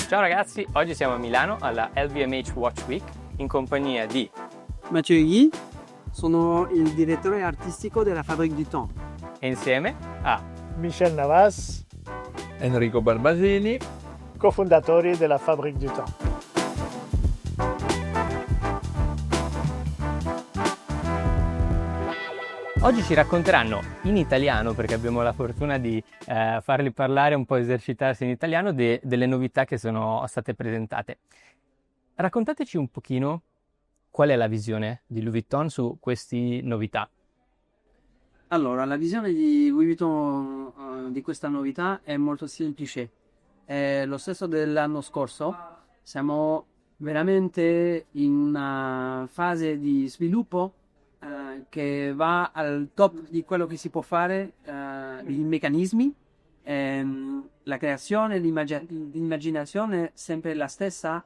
Ciao ragazzi, oggi siamo a Milano alla LVMH Watch Week in compagnia di Mathieu Guy, sono il direttore artistico della Fabrique du Temps. e insieme a Michel Navas, Enrico Barbasini, cofondatori della Fabrique du Temps. Oggi ci racconteranno in italiano, perché abbiamo la fortuna di farli parlare, un po' esercitarsi in italiano, delle novità che sono state presentate. Raccontateci un pochino qual è la visione di Louis Vuitton su queste novità. Allora, la visione di Louis Vuitton di questa novità è molto semplice. È lo stesso dell'anno scorso. Siamo veramente in una fase di sviluppo che va al top di quello che si può fare, i meccanismi, la creazione, l'immaginazione è sempre la stessa,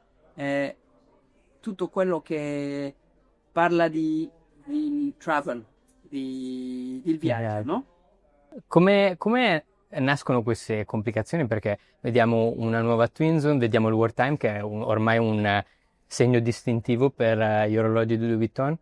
tutto quello che parla di travel, del viaggio, no? Come nascono queste complicazioni? Perché vediamo una nuova Twin Zone, vediamo il Wartime che è ormai un segno distintivo per gli orologi di Louis Vuitton.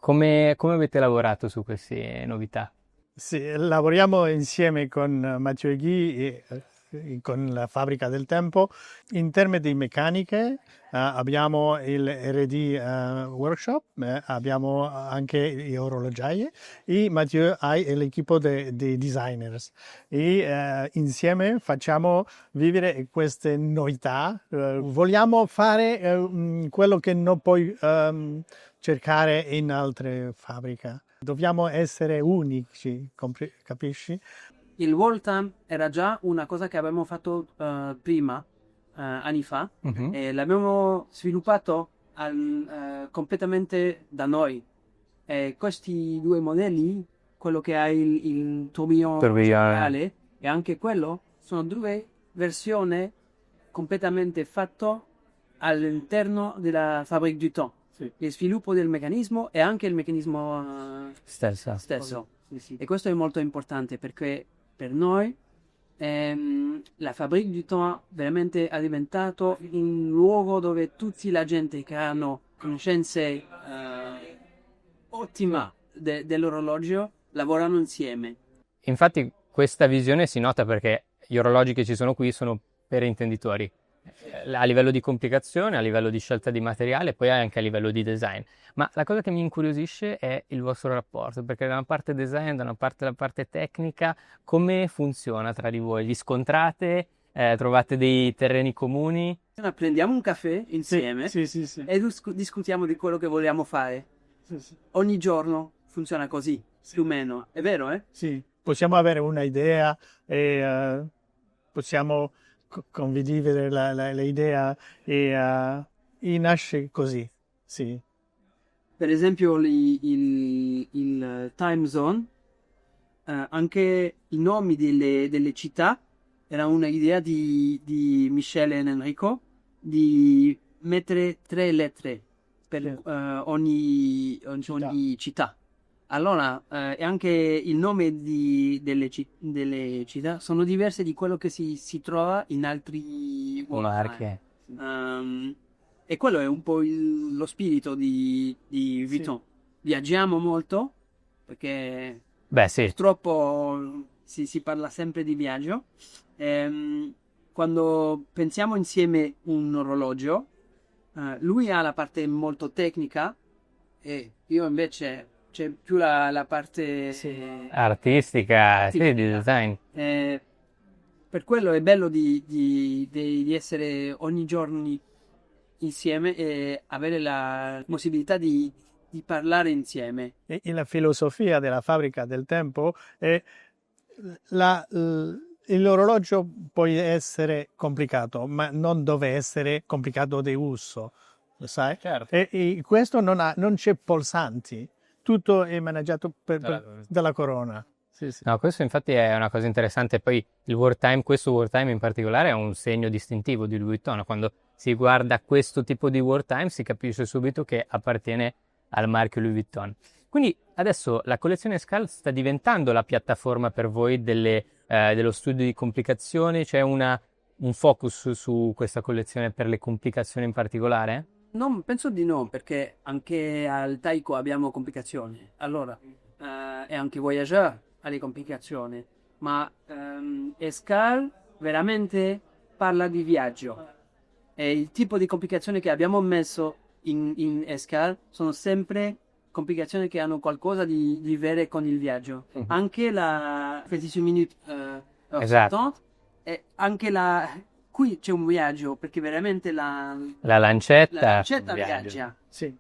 Come avete lavorato su queste novità? Sì, lavoriamo insieme con Mathieu Guy e con la Fabbrica del Tempo. In termini di meccaniche abbiamo il R&D workshop, abbiamo anche gli orologiai e Mathieu ha l'equipo dei designers. E insieme facciamo vivere queste novità. Vogliamo fare quello che non puoi cercare in altre fabbriche. Dobbiamo essere unici, capisci? Il Wartime era già una cosa che avevamo fatto prima, anni fa, e l'abbiamo sviluppato completamente da noi. E questi due modelli, quello che ha il tourbillon centrale e anche quello, sono due versioni completamente fatte all'interno della Fabrique du Temps. Sì. Il sviluppo del meccanismo e anche il meccanismo stesso. Sì. E questo è molto importante perché per noi la Fabrique du Temps veramente è diventato un luogo dove tutti la gente che hanno conoscenze ottime dell'orologio lavorano insieme. Infatti questa visione si nota perché gli orologi che ci sono qui sono per intenditori, a livello di complicazione, a livello di scelta di materiale, poi anche a livello di design. Ma la cosa che mi incuriosisce è il vostro rapporto, perché da una parte design, da una parte la parte tecnica, come funziona tra di voi? Vi scontrate? Trovate dei terreni comuni? Prendiamo un caffè insieme sì. e discutiamo di quello che vogliamo fare. Sì. Ogni giorno funziona così, più o meno. È vero, eh? Sì, possiamo avere un'idea e possiamo condividere l'idea e nasce così, sì. Per esempio il time zone, anche i nomi delle città, era un'idea di Michel e Enrico di mettere 3 lettere per ogni città. Allora, e anche il nome delle città sono diverse di quello che si trova in altri Marche. E quello è un po' lo spirito di Vuitton. Sì. Viaggiamo molto, perché purtroppo si parla sempre di viaggio. Quando pensiamo insieme un orologio, lui ha la parte molto tecnica e io invece c'è più la parte artistica, sì, di design. Per quello è bello di essere ogni giorno insieme e avere la possibilità di parlare insieme. E la filosofia della Fabbrica del Tempo è l'orologio può essere complicato, ma non deve essere complicato di uso, lo sai? Certo. E questo non c'è pulsanti. Tutto è maneggiato dalla corona. Sì. No, questo infatti è una cosa interessante. Poi il Wartime, questo Wartime in particolare, è un segno distintivo di Louis Vuitton. Quando si guarda questo tipo di Wartime si capisce subito che appartiene al marchio Louis Vuitton. Quindi adesso la collezione Scal sta diventando la piattaforma per voi dello studio di complicazioni, c'è una un focus su questa collezione per le complicazioni in particolare? No, penso di no, perché anche al Taiko abbiamo complicazioni. Allora, e anche Voyageur ha le complicazioni, ma Escal veramente parla di viaggio. E il tipo di complicazioni che abbiamo messo in Escal sono sempre complicazioni che hanno qualcosa di vero con il viaggio. Anche la 28 minutes Esatto. e anche qui c'è un viaggio, perché veramente La la lancetta, lancetta viaggio. viaggia. Sì.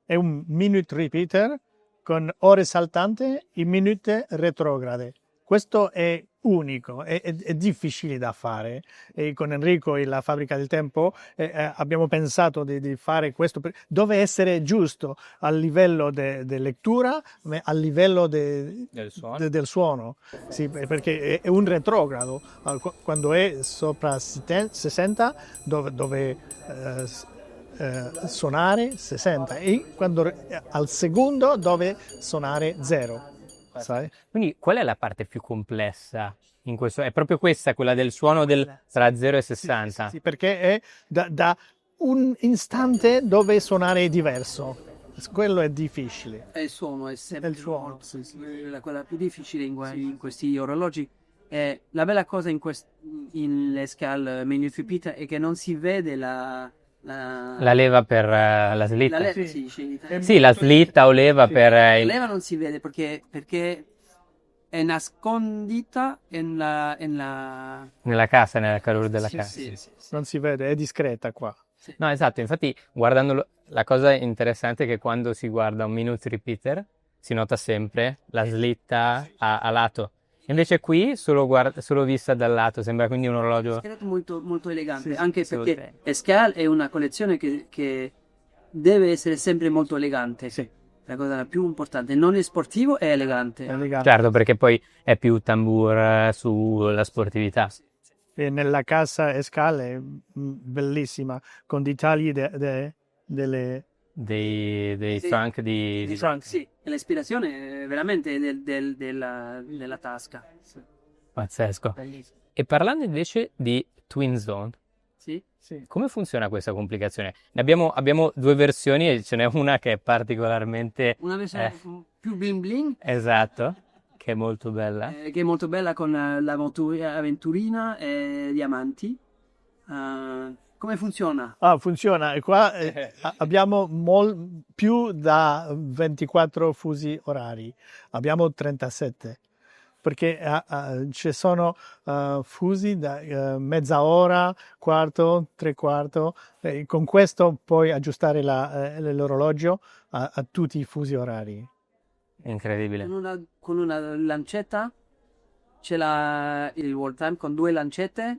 È un minute repeater con ore saltanti e minute retrograde. Questo è unico, è difficile da fare. E con Enrico e la Fabbrica del Tempo abbiamo pensato di fare questo. Deve essere giusto a livello di lettura, ma a livello Del suono. del suono. Sì, perché è un retrogrado. Quando è sopra 60, dove suonare 60 e quando al secondo dove suonare 0, sai? Quindi qual è la parte più complessa in questo? È proprio questa, quella del suono tra 0 e 60? Sì, perché è da un istante dove suonare è diverso. Quello è difficile. E il suono è sempre È il suono, molto- sì, sì. la cosa più difficile in questi orologi. E la bella cosa in Escal Minute Repeater è che non si vede La leva per la slitta? la leva, Sì. si dice in italiano. Sì, la slitta o leva Sì. per La il... leva non si vede perché è nascondita nella cassa, nella calore della sì, cassa. sì, sì. Non si vede, è discreta qua. No, esatto, infatti guardandolo, la cosa interessante è che quando si guarda un minute repeater si nota sempre la slitta a lato. Invece qui solo vista dal lato, sembra quindi un orologio... È molto, molto elegante, Sì, anche sì, perché sì. Escal è una collezione che deve essere sempre molto elegante. Sì, La cosa più importante, non è sportivo, è elegante. è elegante. Certo, perché poi è più tambour sulla sportività. E nella casa Escal è bellissima, con dettagli delle... Dei Sì, trunk di... Frank, sì, e l'ispirazione è veramente della tasca. Sì. Pazzesco. Bellissimo. E parlando invece di Twin Zone, Sì? Sì. come funziona questa complicazione? Abbiamo due versioni e ce n'è una che è particolarmente... Una versione più bling bling, Esatto, che è molto bella. che è molto bella con l'avventurina e diamanti. Come funziona? Ah, funziona. E qua abbiamo più da 24 fusi orari. Abbiamo 37. Perché ci sono fusi da mezz'ora, quarto, tre quarto. Con questo puoi aggiustare l'orologio a tutti i fusi orari. Incredibile. Con una lancetta c'è il World Time con due lancette,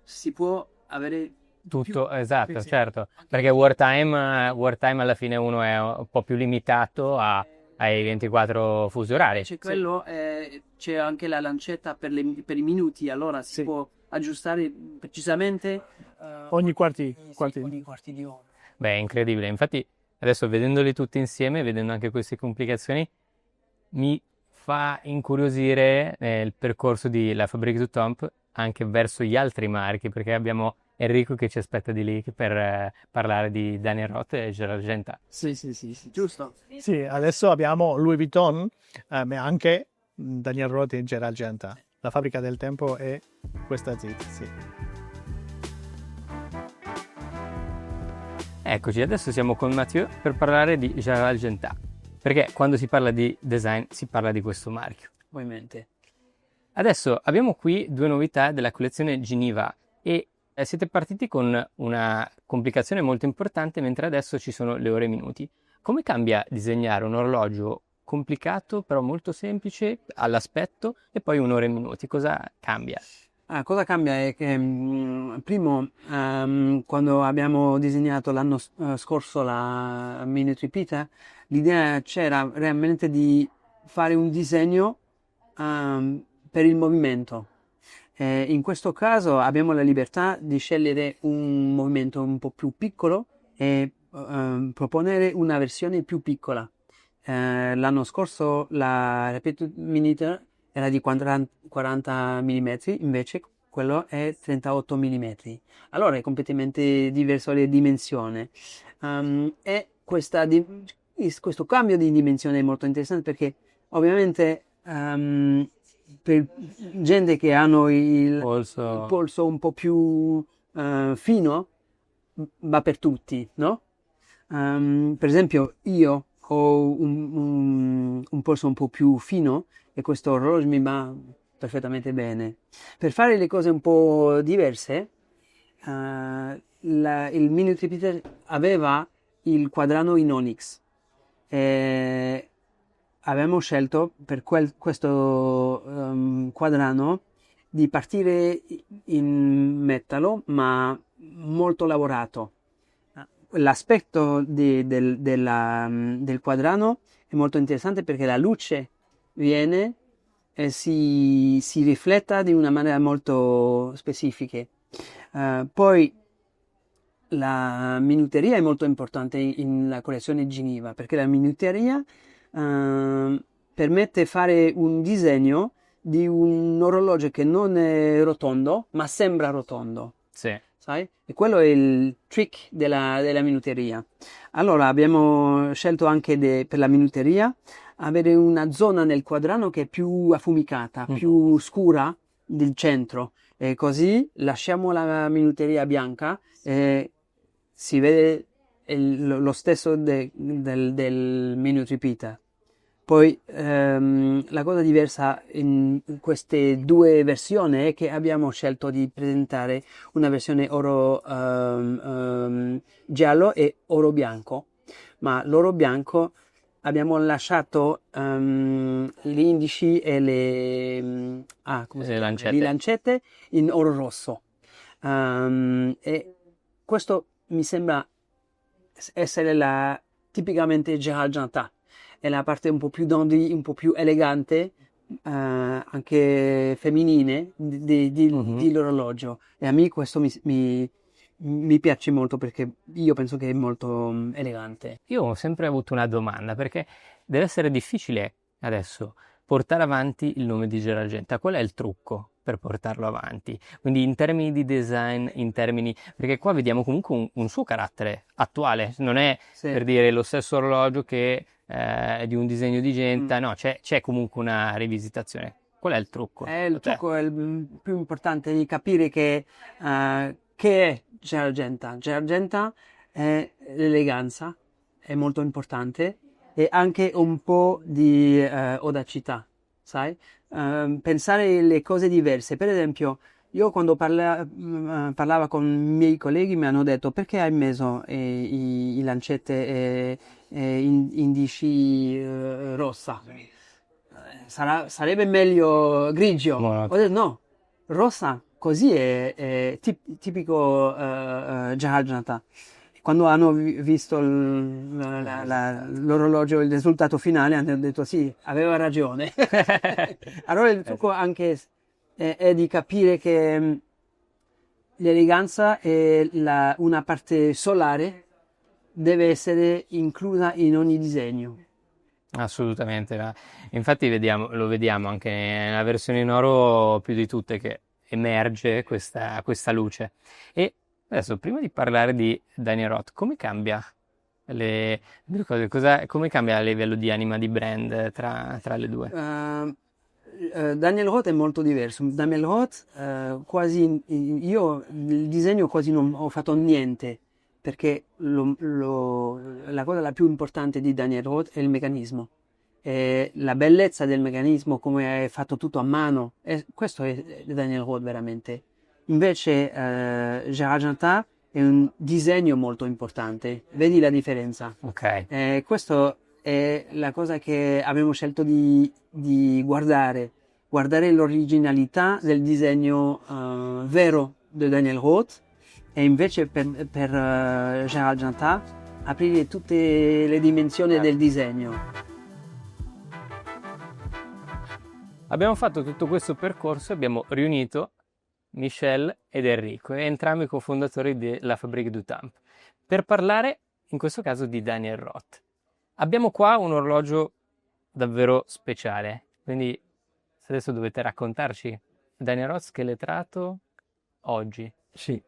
si può avere Tutto, più. esatto, Sì, sì. certo. Perché wartime alla fine uno è un po' più limitato ai 24 fusi orari. C'è quello, c'è anche la lancetta per i minuti, allora si Sì. può aggiustare precisamente Ogni quarti ogni quarti di ora. Beh, è incredibile. Infatti, adesso vedendoli tutti insieme, vedendo anche queste complicazioni, mi fa incuriosire il percorso di La Fabrique du Temps anche verso gli altri marchi, perché abbiamo Enrico che ci aspetta di lì per parlare di Daniel Roth e Gerald Genta. Sì, giusto. Sì, adesso abbiamo Louis Vuitton, ma anche Daniel Roth e Gerald Genta. La Fabbrica del Tempo è questa zitta, sì. Eccoci, adesso siamo con Mathieu per parlare di Gerald Genta, perché quando si parla di design si parla di questo marchio. Ovviamente. Adesso abbiamo qui due novità della collezione Geneva e siete partiti con una complicazione molto importante, mentre adesso ci sono le ore e minuti. Come cambia disegnare un orologio complicato però molto semplice all'aspetto e poi un'ora e minuti? Cosa cambia? Cosa cambia è che primo, quando abbiamo disegnato l'anno scorso la Minute Repeater, l'idea c'era realmente di fare un disegno per il movimento. In questo caso abbiamo la libertà di scegliere un movimento un po' più piccolo e proporre una versione più piccola. L'anno scorso la Repeated Minute era di 40 mm, invece quello è 38 mm. Allora è completamente diverso le dimensioni. E questo cambio di dimensione è molto interessante perché ovviamente per gente che hanno il polso un po' più fino, va per tutti, no? Per esempio io ho un polso un po' più fino e questo orologio mi va perfettamente bene. Per fare le cose un po' diverse, il Minute Repeater aveva il quadrano in onyx. E abbiamo scelto per questo quadrano di partire in metallo, ma molto lavorato. L'aspetto del quadrano è molto interessante perché la luce viene e si rifletta di una maniera molto specifica. Poi la minuteria è molto importante nella collezione Geneva perché la minuteria permette di fare un disegno di un orologio che non è rotondo ma sembra rotondo. Sì. Sai? E quello è il trick della minuteria. Allora abbiamo scelto anche per la minuteria avere una zona nel quadrano che è più affumicata, più scura del centro, e così lasciamo la minuteria bianca e si vede lo stesso del Minute Repeater. Poi la cosa diversa in queste due versioni è che abbiamo scelto di presentare una versione oro giallo e oro bianco, ma l'oro bianco abbiamo lasciato gli indici e le lancette in oro rosso. E questo mi sembra essere tipicamente Gérald Jantat. È la parte un po' più dandy, un po' più elegante, anche femminile dell'orologio. E a me questo mi piace molto perché io penso che è molto elegante. Io ho sempre avuto una domanda perché deve essere difficile adesso portare avanti il nome di Gérald Jantat. Qual è il trucco per portarlo avanti? Quindi in termini di design, perché qua vediamo comunque un suo carattere attuale, non è per dire lo stesso orologio che di un disegno di Jantat, no, c'è comunque una rivisitazione. Qual è il trucco? Il trucco è il più importante di capire che è Gérald Jantat. Gérald Jantat è l'eleganza, è molto importante, e anche un po' di audacità, sai? Pensare le cose diverse. Per esempio, io quando parlavo con i miei colleghi mi hanno detto perché hai messo i lancette indici rossa? Sarebbe meglio grigio. Ho detto no, rossa, così è tipico Gérald Jantat. Quando hanno visto l'orologio, il risultato finale, hanno detto sì, aveva ragione. Allora il trucco anche è di capire che l'eleganza e una parte solare deve essere inclusa in ogni disegno. Assolutamente, infatti lo vediamo anche nella versione in oro più di tutte che emerge questa luce. E adesso, prima di parlare di Daniel Roth, come cambia le due cose? Come cambia a livello di anima di brand tra le due? Daniel Roth è molto diverso. Daniel Roth quasi io il disegno quasi non ho fatto niente perché la cosa la più importante di Daniel Roth è il meccanismo. La bellezza del meccanismo, come è fatto tutto a mano, questo è Daniel Roth veramente. Invece Gérald Jantat è un disegno molto importante, vedi la differenza? Ok. Questo è la cosa che abbiamo scelto di guardare l'originalità del disegno vero di Daniel Roth, e invece per Gérald Jantat aprire tutte le dimensioni del disegno. Abbiamo fatto tutto questo percorso, abbiamo riunito Michel ed Enrico, entrambi cofondatori della Fabrique du Temps, per parlare in questo caso di Daniel Roth. Abbiamo qua un orologio davvero speciale, quindi adesso dovete raccontarci Daniel Roth scheletrato oggi. Sì.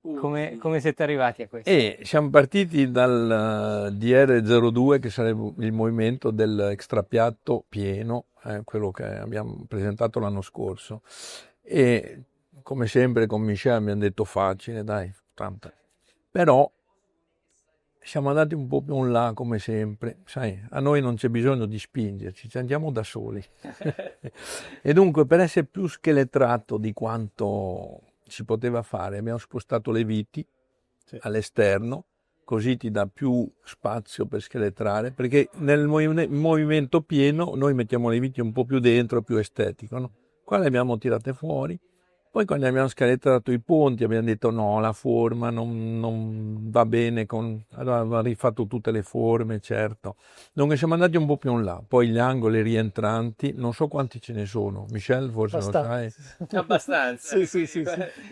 Come siete arrivati a questo? E siamo partiti dal DR02, che sarebbe il movimento del extrapiatto pieno, quello che abbiamo presentato l'anno scorso. E come sempre con Michel abbiamo detto facile, dai, tanta. Però siamo andati un po' più in là, come sempre. Sai, a noi non c'è bisogno di spingerci, ci andiamo da soli. E dunque, per essere più scheletrato di quanto si poteva fare, abbiamo spostato le viti all'esterno, così ti dà più spazio per scheletrare, perché nel movimento pieno noi mettiamo le viti un po' più dentro, più estetico, no? Qua le abbiamo tirate fuori. Poi quando abbiamo scheletrato i ponti abbiamo detto no, la forma non va bene, allora abbiamo rifatto tutte le forme, certo. Dunque siamo andati un po' più in là, poi gli angoli rientranti, non so quanti ce ne sono, Michel forse lo sai. Abbastanza. Sì.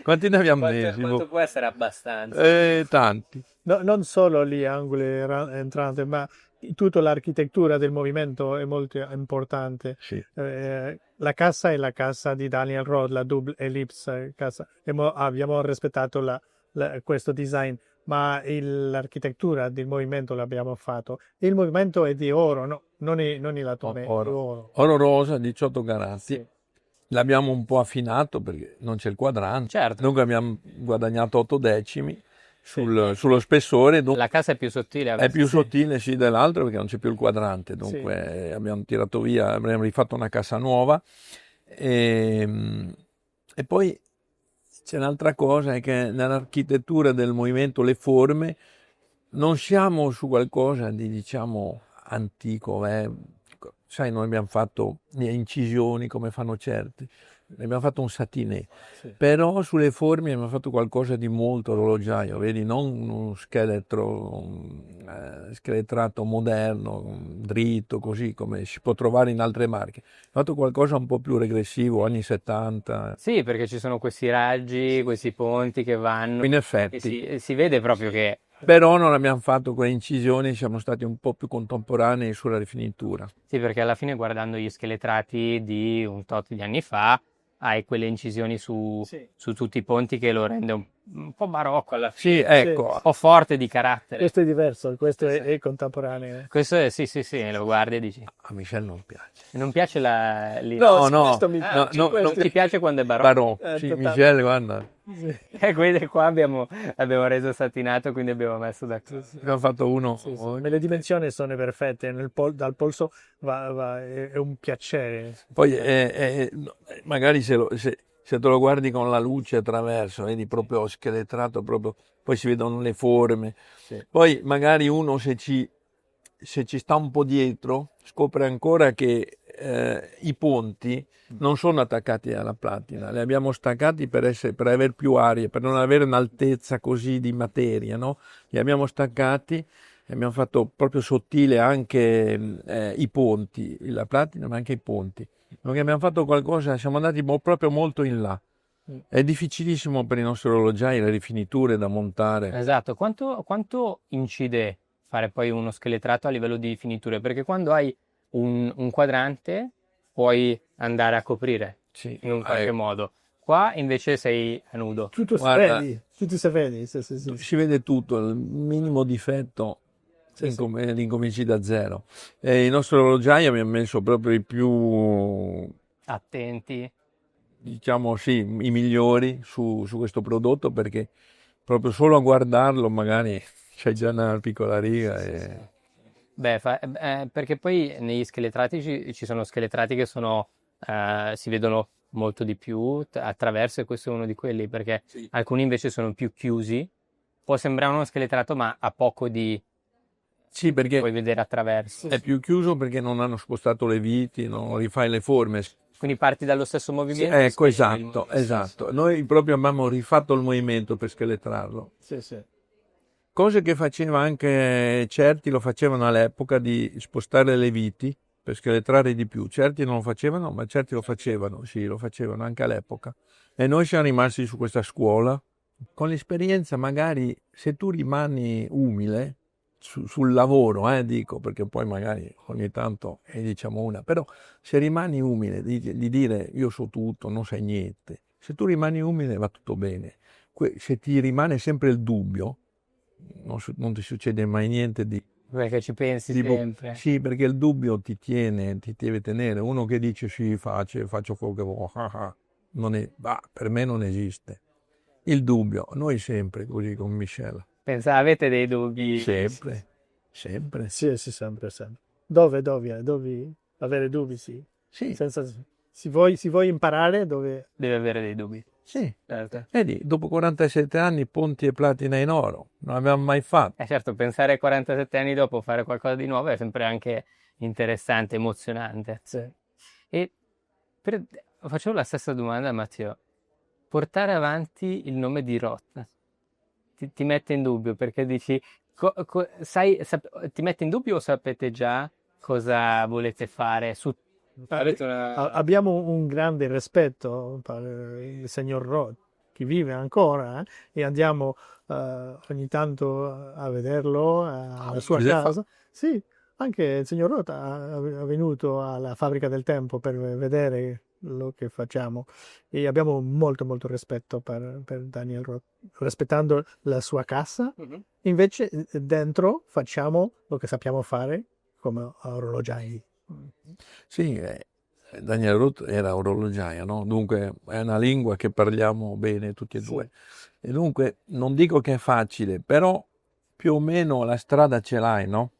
Quanti ne abbiamo messi? Quanto può essere abbastanza? Tanti. No, non solo gli angoli entranti, ma tutta l'architettura del movimento è molto importante. Sì. La casa è la casa di Daniel Roth, la double ellipse casa. Abbiamo rispettato questo design, ma l'architettura del movimento l'abbiamo fatto. Il movimento è di oro, no? Non è latome, è oro. Oro rosa, 18 carati. Sì. L'abbiamo un po' affinato perché non c'è il quadrante. Certo. Dunque abbiamo guadagnato 8 decimi sullo spessore. La casa è più sottile. È più sottile sì dell'altro perché non c'è più il quadrante, dunque abbiamo tirato via, abbiamo rifatto una casa nuova e poi c'è un'altra cosa, è che nell'architettura del movimento le forme non siamo su qualcosa di diciamo antico, sai, noi abbiamo fatto le incisioni come fanno certi, abbiamo fatto un satinè, però sulle forme abbiamo fatto qualcosa di molto orologiaio, vedi, non uno scheletrato moderno, dritto, così come si può trovare in altre marche. Abbiamo fatto qualcosa un po' più regressivo, anni 70. Sì, perché ci sono questi raggi, questi ponti che vanno. In effetti. Si vede proprio che... Però non abbiamo fatto quelle incisioni, siamo stati un po' più contemporanei sulla rifinitura. Sì, perché alla fine guardando gli scheletrati di un tot di anni fa, hai quelle incisioni su tutti i ponti che lo rende un po' barocco alla fine. Sì, ecco. Un po' forte di carattere. Questo è diverso, questo è contemporaneo. Questo è, sì, lo guardi e dici. A Michel non piace. Non piace No, non ti piace quando è barocco. Sì, Michel, guarda. Quindi qua abbiamo reso satinato, quindi abbiamo messo d'accordo. Abbiamo fatto uno. Ma le dimensioni sono perfette, dal polso è un piacere. Poi magari se te lo guardi con la luce attraverso, vedi proprio scheletrato, poi si vedono le forme. Poi magari uno se ci sta un po' dietro scopre ancora che i ponti non sono attaccati alla platina, li abbiamo staccati per avere più aria, per non avere un'altezza così di materia, no? Li abbiamo staccati e abbiamo fatto proprio sottile anche i ponti, la platina ma anche i ponti. Perché abbiamo fatto qualcosa, siamo andati proprio molto in là. È difficilissimo per i nostri orologiai le rifiniture da montare. Esatto, quanto incide fare poi uno scheletrato a livello di finiture? Perché quando hai un quadrante puoi andare a coprire in un qualche modo. Qua invece sei a nudo. Tutto si vede. Sì. Si vede tutto, il minimo difetto incominci da zero. I nostri orologiai abbiamo messo proprio i più attenti, diciamo i migliori su questo prodotto, perché proprio solo a guardarlo magari c'è già una piccola riga. Perché poi negli scheletrati ci sono scheletrati che si vedono molto di più attraverso, e questo è uno di quelli, perché alcuni invece sono più chiusi. Può sembrare uno scheletrato ma ha poco di... Sì, perché puoi vedere attraverso. È più chiuso perché non hanno spostato le viti, non rifai le forme. Quindi parti dallo stesso movimento? Ecco, esatto. Noi proprio abbiamo rifatto il movimento per scheletrarlo. Sì. Cose che faceva anche certi, lo facevano all'epoca, di spostare le viti per scheletrare di più. Certi non lo facevano, ma certi lo facevano, sì, lo facevano anche all'epoca. E noi siamo rimasti su questa scuola. Con l'esperienza magari, se tu rimani umile, sul lavoro, dico, perché poi magari ogni tanto diciamo una, però se rimani umile di dire io so tutto, non sai niente, se tu rimani umile va tutto bene. Se ti rimane sempre il dubbio, non ti succede mai niente di... Perché ci pensi tipo, sempre. sì, perché il dubbio ti deve tenere. Uno che dice sì, faccio quello che vuoi, per me non esiste. Il dubbio, noi sempre così con Michelle. Avete dei dubbi? Sempre. Sì, sempre. Dove avere dubbi, sì. Sì. Se vuoi imparare, dove... Deve avere dei dubbi. Sì. Certo. Vedi, dopo 47 anni ponti e platina in oro, non abbiamo mai fatto. Certo, pensare 47 anni dopo fare qualcosa di nuovo è sempre anche interessante, emozionante. Sì. E facevo la stessa domanda a Matteo. Portare avanti il nome di Roth ti mette in dubbio perché dici, ti mette in dubbio o sapete già cosa volete fare? Abbiamo un grande rispetto per il signor Roth, che vive ancora, e andiamo ogni tanto a vederlo alla sua casa. Sì, anche il signor Roth è venuto alla Fabbrica del Tempo per vedere lo che facciamo e abbiamo molto rispetto per Daniel Roth, rispettando la sua casa. Invece dentro facciamo lo che sappiamo fare come orologiai. Sì, Daniel Roth era orologiaio, no? Dunque è una lingua che parliamo bene tutti e due. E dunque non dico che è facile, però più o meno la strada ce l'hai, no?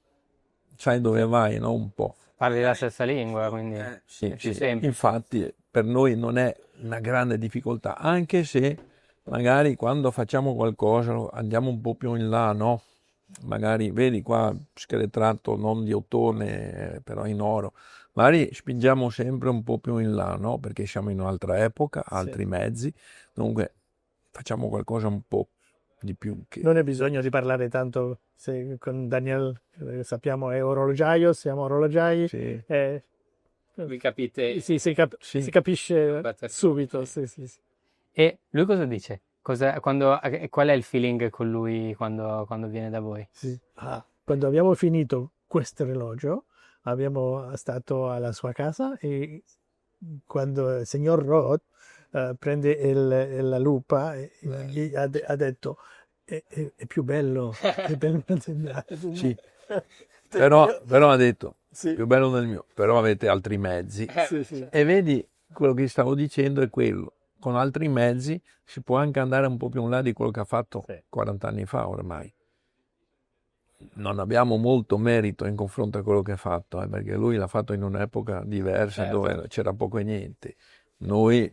Sai dove vai, no? Un po'. Parli la stessa lingua, quindi sì. semplice. Infatti per noi non è una grande difficoltà, anche se magari quando facciamo qualcosa andiamo un po' più in là, no? Magari vedi qua schelettrato non di ottone, però in oro. Magari spingiamo sempre un po' più in là, no? Perché siamo in un'altra epoca, altri mezzi, dunque facciamo qualcosa un po' di più. Non è bisogno di parlare tanto, se con Daniel sappiamo è orologiaio, siamo orologiai. Sì. Vi capite? Sì, si capisce subito. Sì. E lui cosa dice? Qual è il feeling con lui quando viene da voi? Sì. Quando abbiamo finito questo orologio, abbiamo stato alla sua casa e quando il signor Roth prende la lupa gli ha detto è più bello, è bello. Sì. Però ha detto più bello del mio, però avete altri mezzi. Sì. E vedi, quello che stavo dicendo è quello. Con altri mezzi si può anche andare un po' più in là di quello che ha fatto 40 anni fa ormai. Non abbiamo molto merito in confronto a quello che ha fatto, perché lui l'ha fatto in un'epoca diversa dove c'era poco e niente. Noi,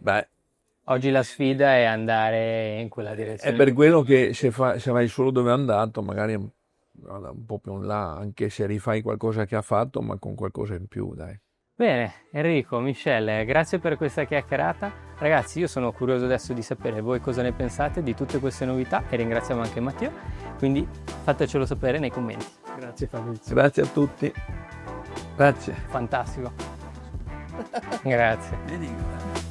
oggi la sfida è andare in quella direzione. È per quello che se vai solo dove è andato, magari un po' più in là, anche se rifai qualcosa che ha fatto, ma con qualcosa in più, dai. Bene, Enrico, Michelle, grazie per questa chiacchierata. Ragazzi, io sono curioso adesso di sapere voi cosa ne pensate di tutte queste novità e ringraziamo anche Matteo, quindi fatecelo sapere nei commenti. Grazie Fabrizio. Grazie a tutti. Grazie. Fantastico. Grazie. Vedi?